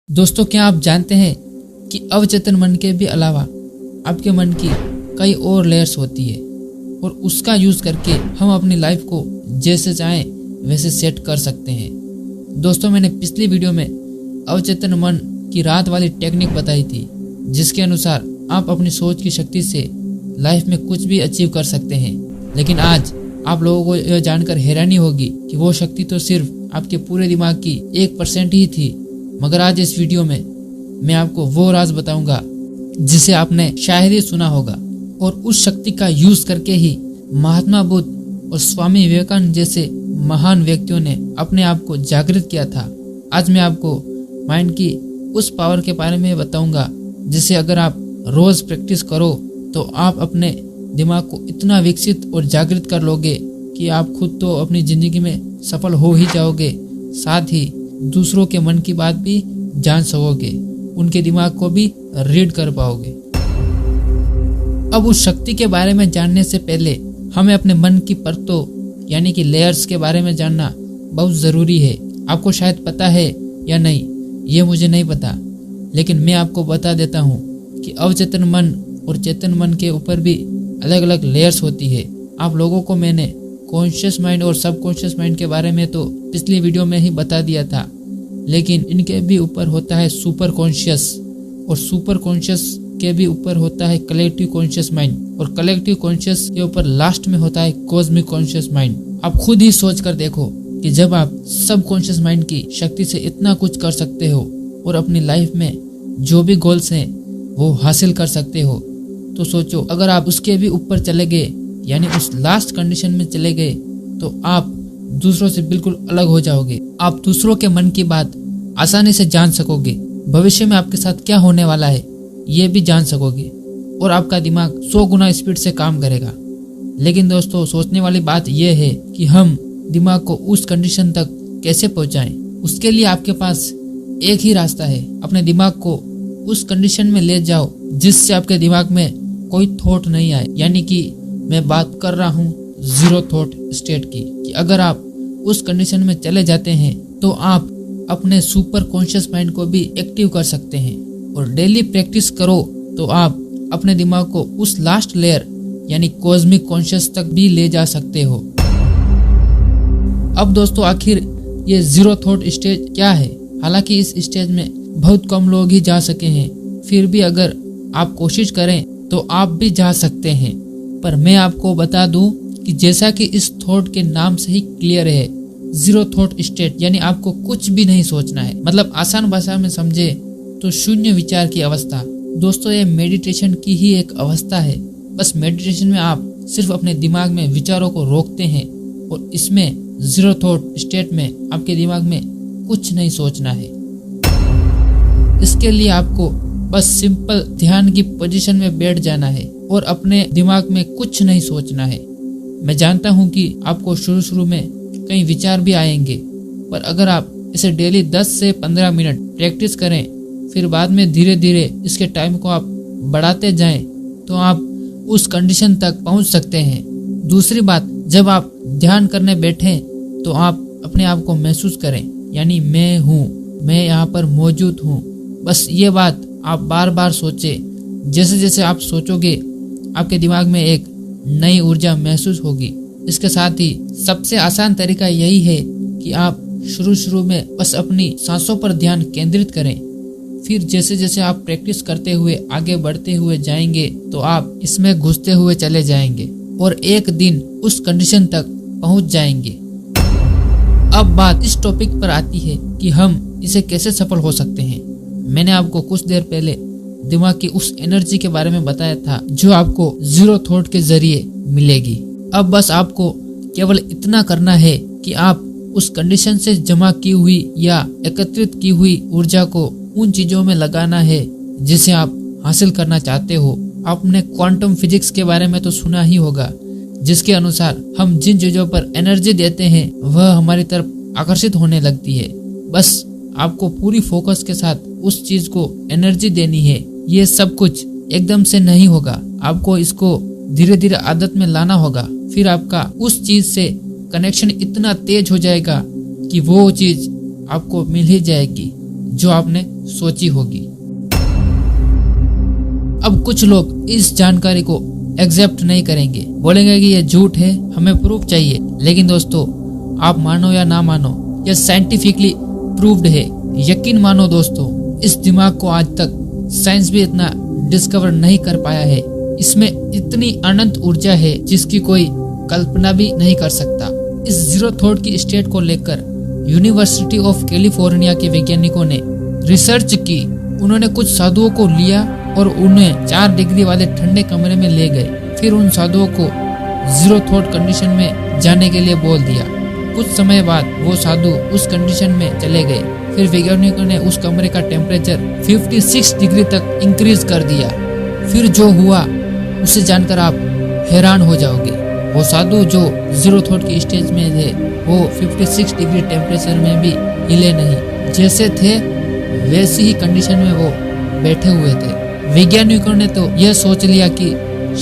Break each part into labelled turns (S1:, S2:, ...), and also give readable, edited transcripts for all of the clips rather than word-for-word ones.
S1: दोस्तों, क्या आप जानते हैं कि अवचेतन मन के भी अलावा आपके मन की कई और लेयर्स होती है और उसका यूज़ करके हम अपनी लाइफ को जैसे चाहें वैसे सेट कर सकते हैं। दोस्तों, मैंने पिछली वीडियो में अवचेतन मन की रात वाली टेक्निक बताई थी, जिसके अनुसार आप अपनी सोच की शक्ति से लाइफ में कुछ भी अचीव कर सकते हैं। लेकिन आज आप लोगों को यह जानकर हैरानी होगी कि वो शक्ति तो सिर्फ आपके पूरे दिमाग की 1% ही थी। मगर आज इस वीडियो में मैं आपको वो राज बताऊंगा जिसे आपने शायद ही सुना होगा, और उस शक्ति का यूज करके ही महात्मा बुद्ध और स्वामी विवेकानंद जैसे महान व्यक्तियों ने अपने आप को जागृत किया था। आज मैं आपको माइंड की उस पावर के बारे में बताऊंगा जिसे अगर आप रोज प्रैक्टिस करो तो आप अपने दिमाग को इतना विकसित और जागृत कर लोगे कि आप खुद तो अपनी जिंदगी में सफल हो ही जाओगे, साथ ही दूसरों के मन की बात भी जान सकोगे, उनके दिमाग को भी रीड कर पाओगे। अब उस शक्ति के बारे में जानने से पहले हमें अपने मन की परतों यानी कि लेयर्स के बारे में जानना बहुत ज़रूरी है। आपको शायद पता है या नहीं, ये मुझे नहीं पता, लेकिन मैं आपको बता देता हूँ कि अवचेतन मन और चेतन मन के ऊपर भी अलग अलग लेयर्स होती है। आप लोगों को मैंने कॉन्शियस माइंड और सबकॉन्शियस माइंड के बारे में तो पिछली वीडियो में ही बता दिया था, लेकिन इनके भी ऊपर होता है सुपर कॉन्शियस, और सुपर कॉन्शियस के भी ऊपर होता है कलेक्टिव कॉन्शियस माइंड, और कलेक्टिव कॉन्शियस के ऊपर लास्ट में होता है कॉस्मिक कॉन्शियस माइंड। आप खुद ही सोच कर देखो कि जब आप सब कॉन्शियस माइंड की शक्ति से इतना कुछ कर सकते हो और अपनी लाइफ में जो भी गोल्स हैं वो हासिल कर सकते हो, तो सोचो अगर आप उसके भी ऊपर चले गए यानी उस लास्ट कंडीशन में चले गए तो आप दूसरों से बिल्कुल अलग हो जाओगे। आप दूसरों के मन की बात आसानी से जान सकोगे, भविष्य में आपके साथ क्या होने वाला है ये भी जान सकोगे, और आपका दिमाग 100 गुना स्पीड से काम करेगा। लेकिन दोस्तों, सोचने वाली बात यह है कि हम दिमाग को उस कंडीशन तक कैसे पहुंचाएं। उसके लिए आपके पास एक ही रास्ता है, अपने दिमाग को उस कंडीशन में ले जाओ जिससे आपके दिमाग में कोई थॉट नहीं आए। यानी कि मैं बात कर रहा हूँ जीरो थॉट स्टेट की, कि अगर आप उस कंडीशन में चले जाते हैं तो आप अपने सुपर कॉन्शियस माइंड को भी एक्टिव कर सकते हैं, और डेली प्रैक्टिस करो तो आप अपने दिमाग को उस लास्ट लेयर यानी कॉस्मिक कॉन्शियस तक भी ले जा सकते हो। अब दोस्तों, आखिर ये जीरो थॉट स्टेज क्या है? हालांकि इस स्टेज में बहुत कम लोग ही जा सके हैं, फिर भी अगर आप कोशिश करें तो आप भी जा सकते हैं। पर मैं आपको बता दूं कि जैसा कि इस थॉट के नाम से ही क्लियर है, जीरो थॉट स्टेट यानी आपको कुछ भी नहीं सोचना है। मतलब आसान भाषा में समझे तो शून्य विचार की अवस्था। दोस्तों, ये मेडिटेशन की ही एक अवस्था है। बस मेडिटेशन में आप सिर्फ अपने दिमाग में विचारों को रोकते हैं, और इसमें जीरो थॉट स्टेट में आपके दिमाग में कुछ नहीं सोचना है। इसके लिए आपको बस सिंपल ध्यान की पोजीशन में बैठ जाना है और अपने दिमाग में कुछ नहीं सोचना है। मैं जानता हूं कि आपको शुरू में कई विचार भी आएंगे, पर अगर आप इसे डेली 10 से 15 मिनट प्रैक्टिस करें, फिर बाद में धीरे धीरे इसके टाइम को आप बढ़ाते जाएं, तो आप उस कंडीशन तक पहुंच सकते हैं। दूसरी बात, जब आप ध्यान करने बैठें तो आप अपने आप को महसूस करें, यानी मैं हूँ, मैं यहाँ पर मौजूद हूँ। बस ये बात आप बार बार सोचे। जैसे जैसे आप सोचोगे आपके दिमाग में एक नई ऊर्जा महसूस होगी। इसके साथ ही सबसे आसान तरीका यही है कि आप शुरू में बस अपनी सांसों पर ध्यान केंद्रित करें। फिर जैसे जैसे आप प्रैक्टिस करते हुए आगे बढ़ते हुए जाएंगे तो आप इसमें घुसते हुए चले जाएंगे और एक दिन उस कंडीशन तक पहुंच जाएंगे। अब बात इस टॉपिक पर आती है कि हम इसे कैसे सफल हो सकते हैं। मैंने आपको कुछ देर पहले दिमाग की उस एनर्जी के बारे में बताया था जो आपको जीरो थॉट के जरिए मिलेगी। अब बस आपको केवल इतना करना है कि आप उस कंडीशन से जमा की हुई या एकत्रित की हुई ऊर्जा को उन चीजों में लगाना है जिसे आप हासिल करना चाहते हो। आपने क्वांटम फिजिक्स के बारे में तो सुना ही होगा, जिसके अनुसार हम जिन चीजों पर एनर्जी देते हैं वह हमारी तरफ आकर्षित होने लगती है। बस आपको पूरी फोकस के साथ उस चीज को एनर्जी देनी है। ये सब कुछ एकदम से नहीं होगा, आपको इसको धीरे धीरे आदत में लाना होगा। फिर आपका उस चीज से कनेक्शन इतना तेज हो जाएगा कि वो चीज आपको मिल ही जाएगी जो आपने सोची होगी। अब कुछ लोग इस जानकारी को एक्सेप्ट नहीं करेंगे, बोलेंगे कि ये झूठ है, हमें प्रूफ चाहिए। लेकिन दोस्तों, आप मानो या ना मानो, यह साइंटिफिकली प्रूव्ड है। यकीन मानो दोस्तों, इस दिमाग को आज तक साइंस भी इतना डिस्कवर नहीं कर पाया है। इसमें इतनी अनंत ऊर्जा है जिसकी कोई कल्पना भी नहीं कर सकता। इस जीरो थॉट की स्टेट को लेकर यूनिवर्सिटी ऑफ कैलिफोर्निया के वैज्ञानिकों ने रिसर्च की। उन्होंने कुछ साधुओं को लिया और उन्हें 4 डिग्री वाले ठंडे कमरे में ले गए। फिर उन साधुओं को जीरो थॉट कंडीशन में जाने के लिए बोल दिया। कुछ समय बाद वो साधु उस कंडीशन में चले गए। फिर वैज्ञानिकों ने उस कमरे का टेम्परेचर 56 डिग्री तक इंक्रीज कर दिया। फिर जो हुआ उसे जानकर आप हैरान हो जाओगे। वो साधु जो जीरो थॉट की स्टेज में थे, वो 56 डिग्री टेम्परेचर में भी हिले नहीं, जैसे थे वैसी ही कंडीशन में वो बैठे हुए थे। वैज्ञानिकों ने तो यह सोच लिया कि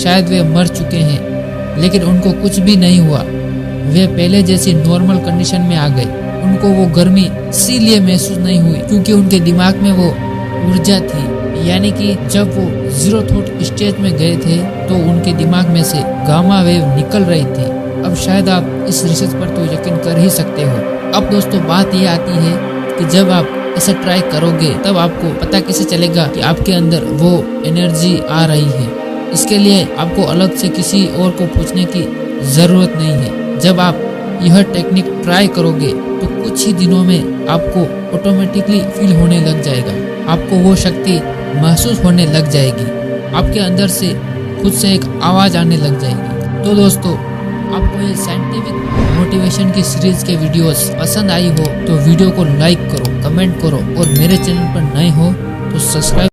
S1: शायद वे मर चुके हैं, लेकिन उनको कुछ भी नहीं हुआ। वे पहले जैसी नॉर्मल कंडीशन में आ गए। उनको वो गर्मी इसीलिए महसूस नहीं हुई क्योंकि उनके दिमाग में वो ऊर्जा थी। यानी कि जब वो जीरो थॉट स्टेज में गए थे तो उनके दिमाग में से गामा वेव निकल रही थी। अब शायद आप इस रिसर्च पर तो यकीन कर ही सकते हो। अब दोस्तों, बात ये आती है कि जब आप इसे ट्राई करोगे तब आपको पता कैसे चलेगा कि आपके अंदर वो एनर्जी आ रही है। इसके लिए आपको अलग से किसी और को पूछने की जरूरत नहीं है। जब आप यह टेक्निक ट्राई करोगे तो कुछ ही दिनों में आपको ऑटोमेटिकली फील होने लग जाएगा। आपको वो शक्ति महसूस होने लग जाएगी। आपके अंदर से खुद से एक आवाज आने लग जाएगी। तो दोस्तों, आपको ये साइंटिफिक मोटिवेशन की सीरीज के वीडियोस पसंद आई हो तो वीडियो को लाइक करो, कमेंट करो और मेरे चैनल पर नए हो तो सब्सक्राइब